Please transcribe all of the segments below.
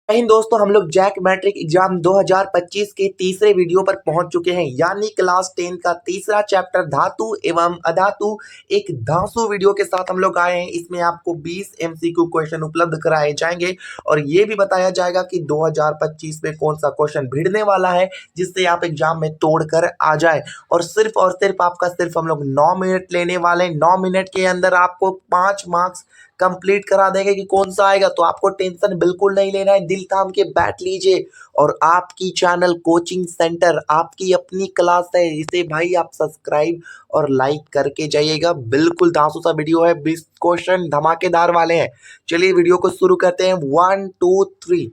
इन दोस्तों हम लोग जैक मैट्रिक एग्जाम 2025 के तीसरे वीडियो पर पहुंच चुके हैं, यानी क्लास 10 का तीसरा चैप्टर धातु एवं अधातु एक धांसू वीडियो के साथ हम लोग आए हैं। इसमें आपको 20 एमसीक्यू क्वेश्चन उपलब्ध कराए जाएंगे और ये भी बताया जाएगा कि 2025 में कौन सा क्वेश्चन भिड़ने वाला है जिससे आप एग्जाम में तोड़ कर आ जाए। और सिर्फ आपका सिर्फ हम लोग 9 मिनट लेने वाले हैं। 9 मिनट के अंदर आपको 5 मार्क्स कंप्लीट करा देंगे कि कौन सा आएगा। तो आपको टेंशन बिल्कुल नहीं लेना है, दिल थाम के बैठ लीजिए। और आपकी चैनल कोचिंग सेंटर आपकी अपनी क्लास है, इसे भाई आप सब्सक्राइब और लाइक करके जाइएगा। बिल्कुल धांसू सा वीडियो है, 20 क्वेश्चन धमाकेदार वाले हैं। चलिए वीडियो को शुरू करते हैं। 1 2 3।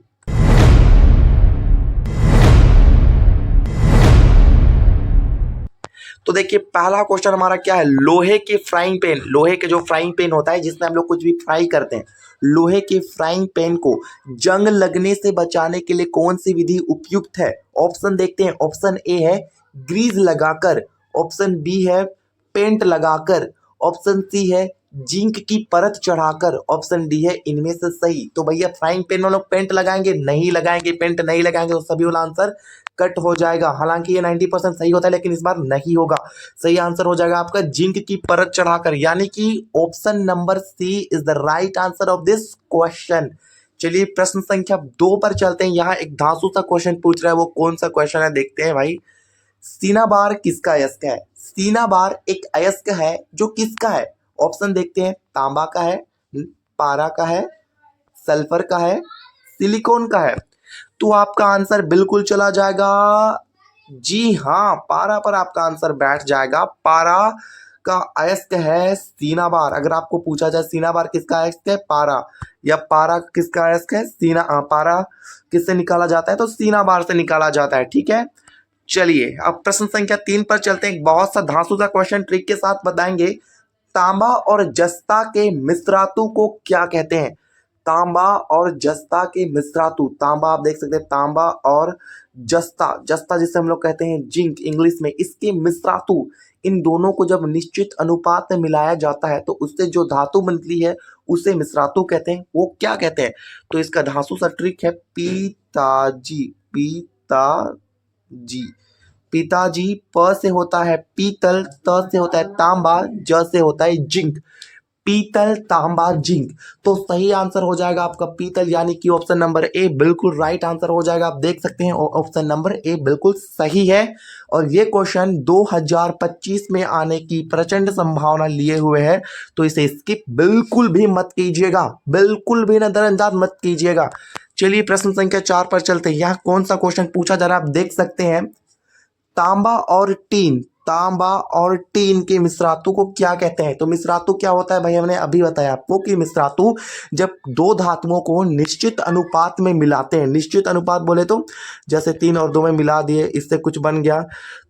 तो देखिए पहला क्वेश्चन हमारा क्या है, लोहे के फ्राइंग पैन, लोहे के जो फ्राइंग पैन होता है जिसमें हम लोग कुछ भी फ्राई करते हैं, लोहे के फ्राइंग पैन को जंग लगने से बचाने के लिए कौन सी विधि उपयुक्त है। ऑप्शन देखते हैं। ऑप्शन ए है ग्रीज लगाकर, ऑप्शन बी है पेंट लगाकर, ऑप्शन सी है जिंक की परत चढ़ाकर, ऑप्शन डी है इनमें से सही। तो भैया फ्राइंग पैन में लोग पेंट लगाएंगे, नहीं लगाएंगे, पेंट नहीं लगाएंगे, तो सभी वाला आंसर कट हो जाएगा। हालांकि ये 90% सही होता है लेकिन इस बार नहीं होगा। सही आंसर हो जाएगा आपका जिंक की परत चढ़ाकर, यानी कि option number C is the right answer of this question. चलिए प्रश्न संख्या 2 पर चलते हैं। यहाँ एक धांसू सा क्वेश्चन पूछ रहा है, वो कौन सा क्वेश्चन है देखते हैं भाई। सीना बार किसका अयस्क है। सीना बार एक अयस्क है जो किसका है। ऑप्शन देखते हैं। तांबा का है, पारा का है, सल्फर का है, सिलिकॉन का है। तो आपका आंसर बिल्कुल चला जाएगा, जी हाँ, पारा पर आपका आंसर बैठ जाएगा। पारा का अयस्क है सीना बार। अगर आपको पूछा जाए सीना बार किसका अयस्क है, पारा, या पारा किसका अयस्क है, सीना, पारा किससे निकाला जाता है, तो सीना बार से निकाला जाता है। ठीक है, चलिए अब प्रश्न संख्या 3 पर चलते हैं। बहुत सा धांसू सा क्वेश्चन ट्रिक के साथ बताएंगे। तांबा और जस्ता के मिश्रातु को क्या कहते हैं। तांबा और जस्ता के मिश्रातु, तांबा आप देख सकते हैं, तांबा और जस्ता, जस्ता जिसे हम लोग कहते हैं जिंक इंग्लिश में, इसके मिश्रातु, इन दोनों को जब निश्चित अनुपात में मिलाया जाता है तो उससे जो धातु बनती है उसे मिश्रातु कहते हैं। वो क्या कहते हैं, तो इसका धांसू सा ट्रिक है पिताजी। पिताजी, पिताजी प से होता है पीतल, त से होता है तांबा, ज से होता है जिंक। पीतल, तांबा, जिंक। तो सही आंसर हो जाएगा आपका पीतल, यानी कि ऑप्शन नंबर ए बिल्कुल राइट आंसर हो जाएगा। आप देख सकते हैं ऑप्शन नंबर ए बिल्कुल सही है। और ये क्वेश्चन 2025 में आने की प्रचंड संभावना लिए हुए है, तो इसे स्किप बिल्कुल भी मत कीजिएगा, बिल्कुल भी नजरअंदाज मत कीजिएगा। चलिए प्रश्न संख्या 4 पर चलते हैं। यहाँ कौन सा क्वेश्चन पूछा जा रहा है आप देख सकते हैं। तांबा और टीन, तांबा और टीन के मिश्रातु को क्या कहते हैं। तो मिश्रातु क्या होता है भाई, हमने अभी बताया आपको कि मिश्रातु जब दो धातुओं को निश्चित अनुपात में मिलाते हैं, निश्चित अनुपात बोले तो जैसे 3 और 2 में मिला दिए, इससे कुछ बन गया,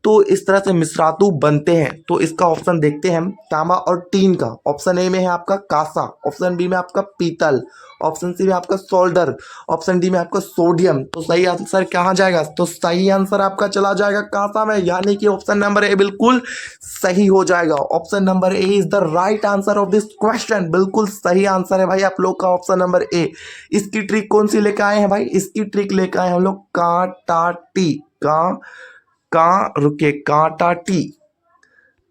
तो इस तरह से मिश्रातु बनते हैं। तो इसका ऑप्शन देखते हैं हम, तांबा और टीन का। ऑप्शन ए में है आपका कांसा, ऑप्शन बी में आपका पीतल, ऑप्शन सी में आपका सोल्डर, ऑप्शन डी में आपका सोडियम। तो सही आंसर कहाँ जाएगा, तो सही आंसर आपका चला जाएगा कांसा में, यानी कि ऑप्शन नंबर ए बिल्कुल सही हो जाएगा। Option number A is the right answer of this question. बिल्कुल सही आंसर है भाई आप लोग का ऑप्शन नंबर ए। इसकी ट्रिक कौन सी लेकर आए हैं भाई, इसकी ट्रिक लेकर आए हम लोग कांटा टी, रुके, कांटा टी,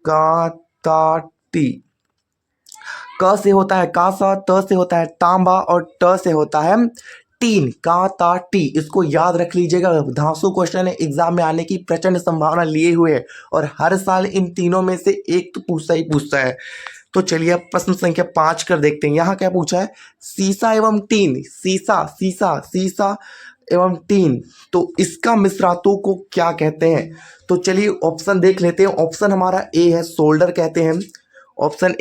कांटा टी। क से होता है कांसा, त से होता है तांबा और ट से होता है टीन, कांटा टी। इसको याद रख लीजिएगा, धांसू क्वेश्चन है, एग्जाम में आने की प्रचंड संभावना लिए हुए है और हर साल इन तीनों में से एक तो पूछता ही पूछता है। तो चलिए अब प्रश्न संख्या 5 कर देखते हैं। यहाँ क्या पूछा है, सीसा एवं टीन, सीसा, सीसा, सीसा एवं टीन, तो इसका मिश्रातु को क्या कहते हैं। तो चलिए ऑप्शन देख लेते हैं। ऑप्शन हमारा ए है सोल्डर कहते हैं, ऑप्शन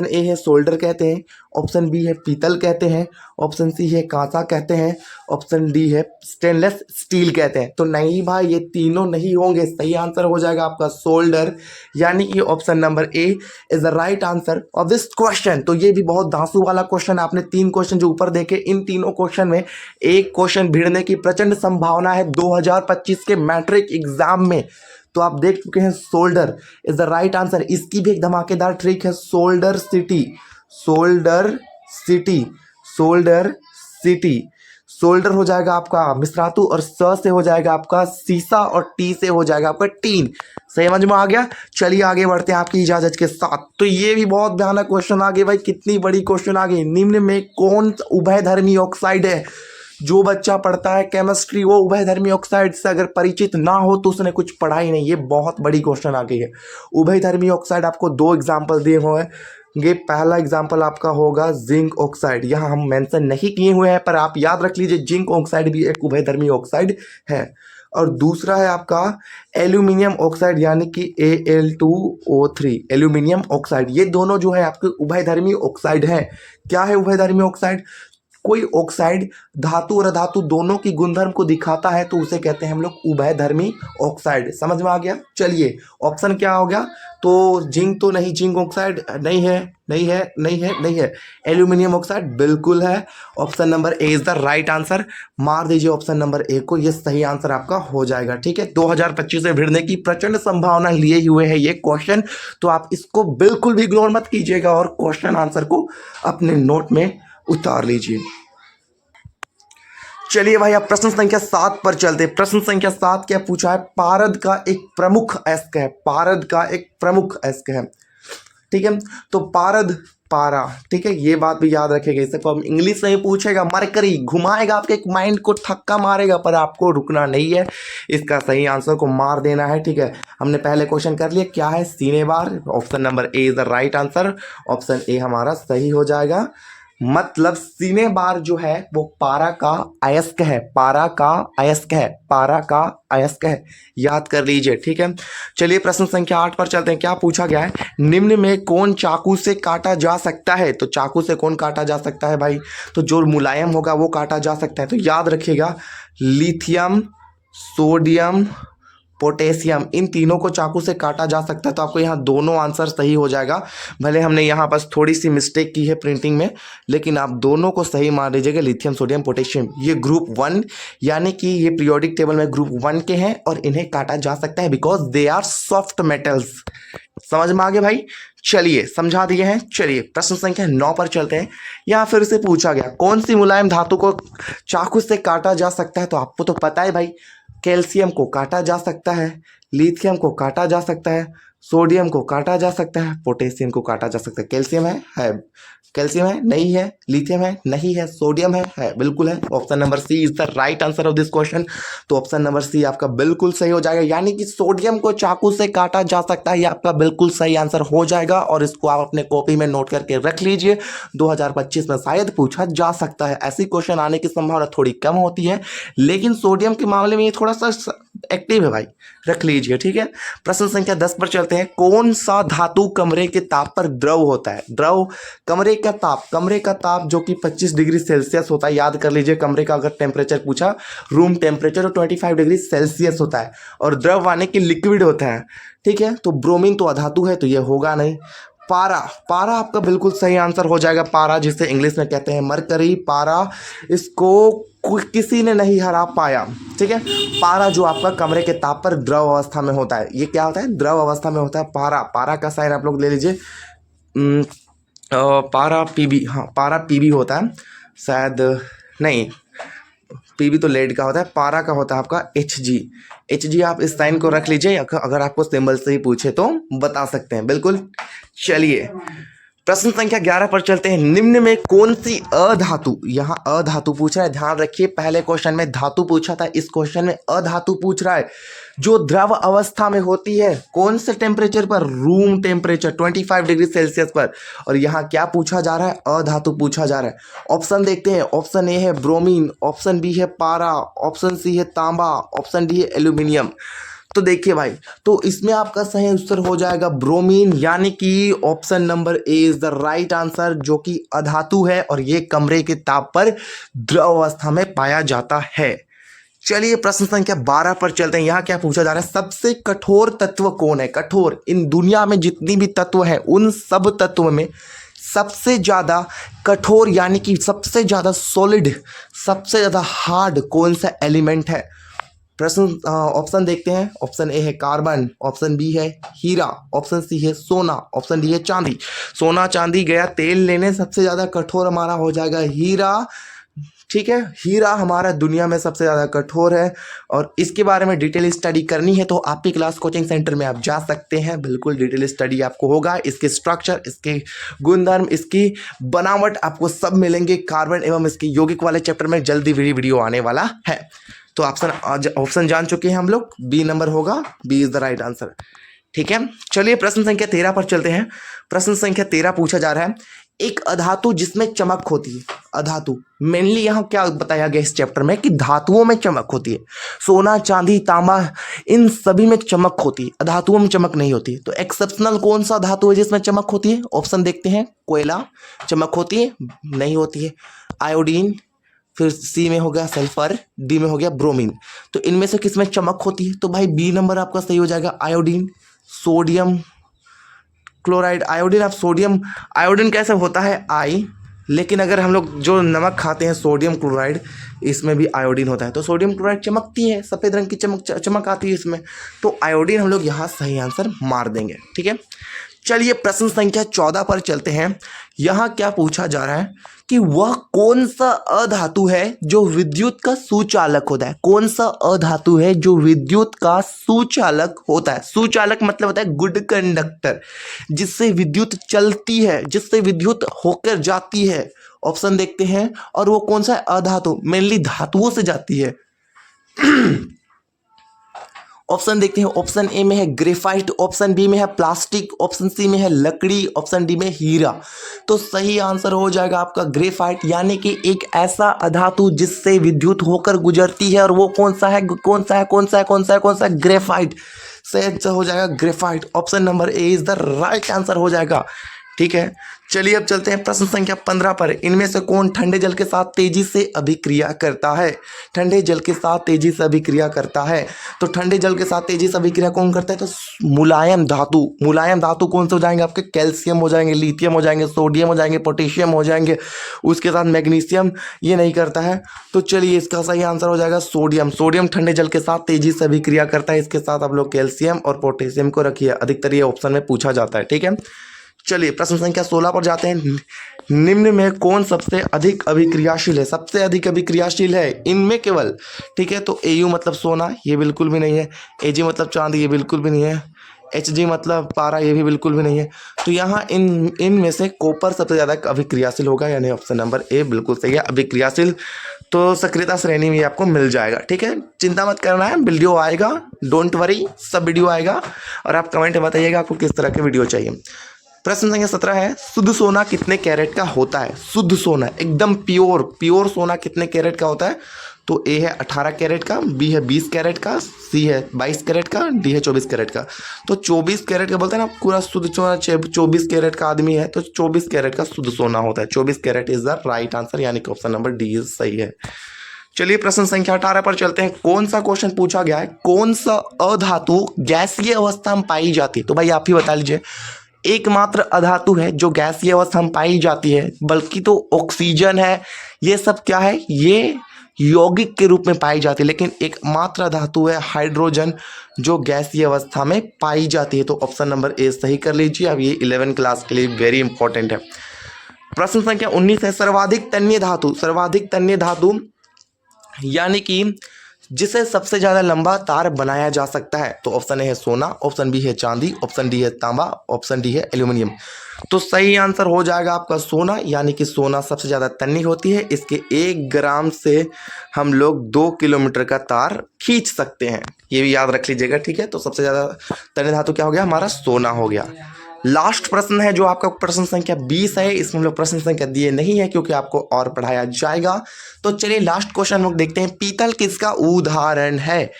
ए है सोल्डर कहते हैं, ऑप्शन बी है पीतल कहते हैं, ऑप्शन सी है कांसा कहते हैं, ऑप्शन डी है स्टेनलेस स्टील कहते हैं। तो नहीं भाई, ये तीनों नहीं होंगे। सही आंसर हो जाएगा आपका सोल्डर, यानी कि option number A is the right answer of this question. तो ये भी बहुत धांसू वाला क्वेश्चन, आपने 3 क्वेश्चन जो ऊपर देखे, इन तीनों क्वेश्चन में एक क्वेश्चन भिड़ने की प्रचंड संभावना है 2025 के मैट्रिक एग्जाम में। तो आप देख चुके हैं solder is the right answer. इसकी भी एक धमाकेदार ट्रिक है, solder city, solder city, solder city, solder हो जाएगा आपका मिश्रातु, और स से हो जाएगा आपका सीसा, और टी से हो जाएगा आपका टीन। समझ में आ गया। चलिए आगे बढ़ते हैं आपकी इजाजत के साथ। तो ये भी बहुत भयानक क्वेश्चन आ गए भाई, कितनी बड़ी क्वेश्चन आ गई। निम्न में कौन उभयधर्मी ऑक्साइड है? जो बच्चा पढ़ता है केमिस्ट्री वो उभयधर्मी ऑक्साइड से अगर परिचित ना हो तो उसने कुछ पढ़ा ही नहीं। ये बहुत बड़ी क्वेश्चन आ गई है। उभयधर्मी ऑक्साइड आपको दो एग्जाम्पल दिए हुए हैं। ये पहला एग्जाम्पल आपका होगा जिंक ऑक्साइड, यहाँ हम मेंशन नहीं किए हुए हैं पर आप याद रख लीजिए जिंक ऑक्साइड भी एक उभयधर्मी ऑक्साइड है। और दूसरा है आपका एल्यूमिनियम ऑक्साइड यानी कि Al2O3 एल्यूमिनियम ऑक्साइड। ये दोनों जो है आपके उभयधर्मी ऑक्साइड है। क्या है उभयधर्मी ऑक्साइड? कोई ऑक्साइड धातु और अधातु दोनों की गुणधर्म को दिखाता है तो उसे कहते हैं हम लोग उभयधर्मी ऑक्साइड। समझ में आ गया। चलिए ऑप्शन क्या हो गया? तो जिंक तो नहीं, जिंक ऑक्साइड नहीं है, नहीं है, नहीं है, नहीं है। एल्यूमिनियम ऑक्साइड बिल्कुल है। Option number A is the right answer. मार दीजिए ऑप्शन नंबर ए को, ये सही आंसर आपका हो जाएगा। ठीक है, 2025 से भिड़ने की प्रचंड संभावना लिए हुए है ये क्वेश्चन, तो आप इसको बिल्कुल भी इग्नोर मत कीजिएगा और क्वेश्चन आंसर को अपने नोट में उतार लीजिए। चलिए भाई अब प्रश्न संख्या 7 पर चलते। प्रश्न संख्या 7 क्या पूछा है? पारद का एक प्रमुख अयस्क है। पारद का एक प्रमुख अयस्क है। ठीक है, तो पारद पारा, ठीक है, ये बात भी याद रखेगा। इसे को इंग्लिश में ही पूछेगा, मरकरी घुमाएगा आपके माइंड को, थक्का मारेगा, पर आपको रुकना नहीं है, इसका सही आंसर को मार देना है। ठीक है, हमने पहले क्वेश्चन कर लिया, क्या है? Cinnabar. Option number A is the right answer. Option A हमारा सही हो जाएगा। मतलब सिनेबार जो है वो पारा का अयस्क है, पारा का अयस्क है, पारा का अयस्क है, याद कर लीजिए। ठीक है, चलिए प्रश्न संख्या 8 पर चलते हैं। क्या पूछा गया है? निम्न में कौन चाकू से काटा जा सकता है? तो चाकू से कौन काटा जा सकता है भाई? तो जो मुलायम होगा वो काटा जा सकता है। तो याद रखिएगा लिथियम, सोडियम, पोटेशियम, इन तीनों को चाकू से काटा जा सकता है। तो आपको यहाँ दोनों आंसर सही हो जाएगा। भले हमने यहाँ बस थोड़ी सी मिस्टेक की है प्रिंटिंग में, लेकिन आप दोनों को सही मान लीजिएगा। लिथियम, सोडियम, पोटेशियम ये ग्रुप 1 यानी कि ये पीरियोडिक टेबल में ग्रुप 1 के हैं और इन्हें काटा जा सकता है because they are soft metals. समझ में आ गया भाई। चलिए समझा दिए हैं। चलिए प्रश्न संख्या 9 पर चलते हैं। यहाँ फिर से पूछा गया कौन सी मुलायम धातु को चाकू से काटा जा सकता है? तो आपको तो पता है भाई, कैल्शियम को काटा जा सकता है, लिथियम को काटा जा सकता है, सोडियम को काटा जा सकता है, पोटेशियम को काटा जा सकता है। कैल्शियम है कैल्शियम है, नहीं है, लिथियम है, नहीं है, सोडियम है, बिल्कुल है। Option number C is the right answer of this question. तो ऑप्शन नंबर सी आपका बिल्कुल सही हो जाएगा, यानी कि सोडियम को चाकू से काटा जा सकता है। ये आपका बिल्कुल सही आंसर हो जाएगा और इसको आप अपने कॉपी में नोट करके रख लीजिए। 2025 में शायद पूछा जा सकता है। ऐसी क्वेश्चन आने की संभावना थोड़ी कम होती है, लेकिन सोडियम के मामले में ये थोड़ा सा एक्टिव है भाई, रख लीजिए। ठीक है, प्रश्न संख्या 10 पर चलते हैं। कौन सा धातु कमरे के ताप पर द्रव होता है? द्रव, कमरे का ताप जो कि 25 डिग्री सेल्सियस होता है। याद कर लीजिए, कमरे का अगर टेम्परेचर पूछा, रूम टेम्परेचर 25 डिग्री सेल्सियस होता है और द्रव माने कि लिक्विड होता है। ठीक है, तो ब्रोमीन तो अधातु है तो ये होगा नहीं। पारा, पारा आपका बिल्कुल सही आंसर हो जाएगा। पारा जिसे इंग्लिश में कहते हैं मरकरी, पारा, इसको किसी ने नहीं हरा पाया। ठीक है, पारा जो आपका कमरे के ताप पर द्रव अवस्था में होता है, ये क्या होता है? द्रव अवस्था में होता है पारा। पारा का साइन आप लोग ले लीजिए, पारा पीबी, हाँ पारा पीबी होता है शायद, नहीं पीबी तो लेड का होता है, पारा का होता है आपका Hg। Hg आप इस साइन को रख लीजिए, अगर आपको सिंबल से ही पूछे तो बता सकते हैं बिल्कुल। चलिए प्रश्न संख्या 11 पर चलते हैं। निम्न में कौन सी अधातु, यहाँ अधातु पूछ रहा है, ध्यान रखिए पहले क्वेश्चन में धातु पूछा था, इस क्वेश्चन में अधातु पूछ रहा है जो द्रव अवस्था में होती है। कौन से टेम्परेचर पर? रूम टेम्परेचर 25 डिग्री सेल्सियस पर। और यहाँ क्या पूछा जा रहा है? अधातु पूछा जा रहा है। ऑप्शन देखते हैं। ऑप्शन ए है ब्रोमीन, ऑप्शन बी है पारा, ऑप्शन सी है तांबा, ऑप्शन डी है एल्यूमिनियम। तो देखिए भाई, तो इसमें आपका सही उत्तर हो जाएगा ब्रोमीन, यानी कि option number A is the right answer, जो कि अधातु है और ये कमरे के ताप पर द्रव अवस्था में पाया जाता है। चलिए प्रश्न संख्या 12 पर चलते हैं। यहाँ क्या पूछा जा रहा है? सबसे कठोर तत्व कौन है? कठोर, इन दुनिया में जितनी भी तत्व है उन सब तत्व में सबसे ज्यादा कठोर यानी कि सबसे ज्यादा सॉलिड, सबसे ज्यादा हार्ड कौन सा एलिमेंट है? प्रश्न ऑप्शन देखते हैं। ऑप्शन ए है कार्बन, ऑप्शन बी है हीरा, ऑप्शन सी है सोना, ऑप्शन डी है चांदी। सोना चांदी गया तेल लेने, सबसे ज़्यादा कठोर हमारा हो जाएगा हीरा, ठीक है, हीरा हमारा दुनिया में सबसे ज़्यादा कठोर है और इसके बारे में डिटेल स्टडी करनी है तो आपकी क्लास कोचिंग सेंटर में आप जा सकते हैं। बिल्कुल डिटेल स्टडी आपको होगा, इसके स्ट्रक्चर, इसके गुणधर्म, इसकी बनावट आपको सब मिलेंगे। कार्बन एवं इसके यौगिक वाले चैप्टर में जल्दी वीडियो आने वाला है। तो ऑप्शन जान चुके हैं हम लोग, बी नंबर होगा, B is the right answer. ठीक है, चलिए प्रश्न संख्या 13 पर चलते हैं। प्रश्न संख्या 13 पूछा जा रहा है, एक अधातु जिसमें चमक होती है। अधातु मेनली यहाँ क्या बताया गया इस चैप्टर में कि धातुओं में चमक होती है। सोना, चांदी, तांबा, इन सभी में चमक होती है, अधातुओं में चमक नहीं होती। तो एक्सेप्शनल कौन सा धातु है जिसमें चमक होती है? ऑप्शन देखते हैं। कोयला चमक होती है? नहीं होती है। आयोडीन, फिर सी में हो गया सल्फर, डी में हो गया ब्रोमीन। तो इनमें से किस में चमक होती है? तो भाई बी नंबर आपका सही हो जाएगा, आयोडीन। सोडियम क्लोराइड, आयोडीन, आप सोडियम, आयोडीन कैसे होता है? आई, लेकिन अगर हम लोग जो नमक खाते हैं सोडियम क्लोराइड, इसमें भी आयोडीन होता है। तो सोडियम क्लोराइड चमकती है, सफ़ेद रंग की चमक आती है इसमें। तो आयोडीन हम लोग यहाँ सही आंसर मार देंगे। ठीक है, चलिए प्रश्न संख्या 14 पर चलते हैं। यहाँ क्या पूछा जा रहा है कि वह कौन सा अधातु है जो विद्युत का सुचालक होता है? कौन सा अधातु है जो विद्युत का सुचालक होता है? सुचालक मतलब होता है गुड कंडक्टर, जिससे विद्युत चलती है, जिससे विद्युत होकर जाती है। ऑप्शन देखते हैं, और वो कौन सा अधातु? मेनली धातुओं से जाती है। ऑप्शन देखते हैं। ऑप्शन ए में है ग्रेफाइट, ऑप्शन बी में है प्लास्टिक, ऑप्शन सी में है लकड़ी, ऑप्शन डी में हीरा। तो सही आंसर हो जाएगा आपका ग्रेफाइट, यानी कि एक ऐसा अधातु जिससे विद्युत होकर गुजरती है। और वो कौन सा है? कौन सा है? कौन सा है? कौन सा है? कौन सा है? ग्रेफाइट। सही हो जाएगा graphite. Option number A is the right answer हो जाएगा। ठीक है, चलिए अब चलते हैं प्रश्न संख्या 15 पर। इनमें से कौन ठंडे जल के साथ तेजी से अभिक्रिया करता है? ठंडे जल के साथ तेजी से अभिक्रिया करता है। तो ठंडे जल के साथ तेजी से अभिक्रिया कौन करता है? तो मुलायम धातु। मुलायम धातु कौन से हो जाएंगे आपके? कैल्शियम हो जाएंगे, लिथियम हो जाएंगे, सोडियम हो जाएंगे, पोटेशियम हो जाएंगे, उसके साथ मैग्नीशियम ये नहीं करता है। तो चलिए इसका सही आंसर हो जाएगा सोडियम। सोडियम ठंडे जल के साथ तेजी से अभिक्रिया करता है। इसके साथ आप लोग कैल्शियम और पोटेशियम को रखिए, अधिकतर ये ऑप्शन में पूछा जाता है। ठीक है, चलिए प्रश्न संख्या 16 पर जाते हैं। निम्न में कौन सबसे अधिक अभिक्रियाशील है? सबसे अधिक अभिक्रियाशील है इनमें केवल। ठीक है, तो एयू मतलब सोना, ये बिल्कुल भी नहीं है। एजी मतलब चांदी, ये बिल्कुल भी नहीं है। एचजी मतलब पारा, ये भी बिल्कुल भी नहीं है। तो यहाँ इनमें से कॉपर सबसे ज़्यादा अभिक्रियाशील होगा, यानी ऑप्शन नंबर ए बिल्कुल सही है, अभिक्रियाशील। तो सक्रियता श्रेणी में आपको मिल जाएगा। ठीक है, चिंता मत करना है, वीडियो आएगा, डोंट वरी, सब वीडियो आएगा। और आप कमेंट में बताइएगा आपको किस तरह के वीडियो चाहिए। प्रश्न संख्या 17 है, शुद्ध सोना कितने कैरेट का होता है? शुद्ध सोना एकदम प्योर सोना कितने कैरेट का होता है? तो ए है 18 कैरेट का, बी है 20 कैरेट का, सी है 22 कैरेट का, डी है 24 कैरेट का। तो 24 कैरेट का बोलते हैं ना, पूरा शुद्ध सोना 24 कैरेट का आदमी है तो 24 कैरेट का शुद्ध सोना होता है। 24 carat is the right answer, यानी कि ऑप्शन नंबर डी सही है। चलिए प्रश्न संख्या 18 पर चलते हैं। कौन सा क्वेश्चन पूछा गया है, कौन सा अधातु गैसीय अवस्था में पाई जाती है? तो भाई आप ही बता लीजिए। एकमात्र अधातु है जो गैसीय अवस्था में पाई जाती है, बल्कि तो ऑक्सीजन है, ये सब क्या है, ये यौगिक के रूप में पाई जाती है। लेकिन एकमात्र धातु है हाइड्रोजन जो गैसीय अवस्था में पाई जाती है। तो ऑप्शन नंबर ए सही कर लीजिए। अब ये 11 क्लास के लिए वेरी इंपॉर्टेंट है। प्रश्न संख्या 19 है, सर्वाधिक तन्य धातु। सर्वाधिक तन्य धातु यानी कि जिसे सबसे ज़्यादा लंबा तार बनाया जा सकता है। तो ऑप्शन ए है सोना, ऑप्शन बी है चांदी, ऑप्शन डी है तांबा, ऑप्शन डी है एल्यूमिनियम। तो सही आंसर हो जाएगा आपका सोना, यानी कि सोना सबसे ज़्यादा तन्य होती है। इसके 1 ग्राम से हम लोग 2 किलोमीटर का तार खींच सकते हैं, ये भी याद रख लीजिएगा। ठीक है, तो सबसे ज़्यादा तन्य धातु क्या हो गया हमारा? सोना हो गया। लास्ट प्रश्न है जो आपका प्रश्न संख्या 20 है। इसमें हम लोग प्रश्न संख्या दिए नहीं है क्योंकि आपको और पढ़ाया जाएगा। तो चलिए लास्ट क्वेश्चन हम लोग देखते हैं। पीतल किसका उदाहरण है?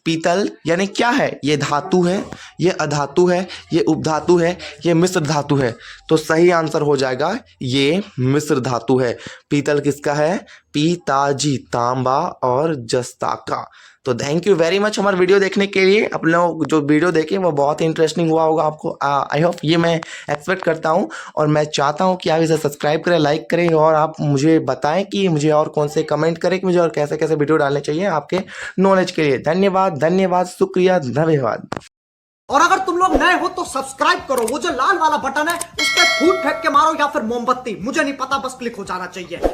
पीतल यानी क्या है? ये धातु है, ये अधातु है, ये उपधातु है, ये मिश्र धातु है। तो सही आंसर हो जाएगा ये मिश्र धातु है। पीतल किसका है? पीताजी, तांबा और जस्ता का। तो थैंक यू वेरी मच हमारा वीडियो देखने के लिए। आप लोग जो वीडियो देखें वो बहुत ही इंटरेस्टिंग हुआ होगा आपको, आई होप, ये मैं एक्सपेक्ट करता हूँ। और मैं चाहता हूँ कि आप इसे सब्सक्राइब करें, लाइक करें, और आप मुझे बताएं कि मुझे और कौन से कमेंट करें कि मुझे और कैसे कैसे वीडियो डालने चाहिए आपके नॉलेज के लिए। धन्यवाद, शुक्रिया, धन्यवाद। और अगर तुम लोग नए हो तो सब्सक्राइब करो, वो जो लाल वाला बटन है उस पर फूट फेंक के मारो या फिर मोमबत्ती, मुझे नहीं पता, बस क्लिक हो जाना चाहिए।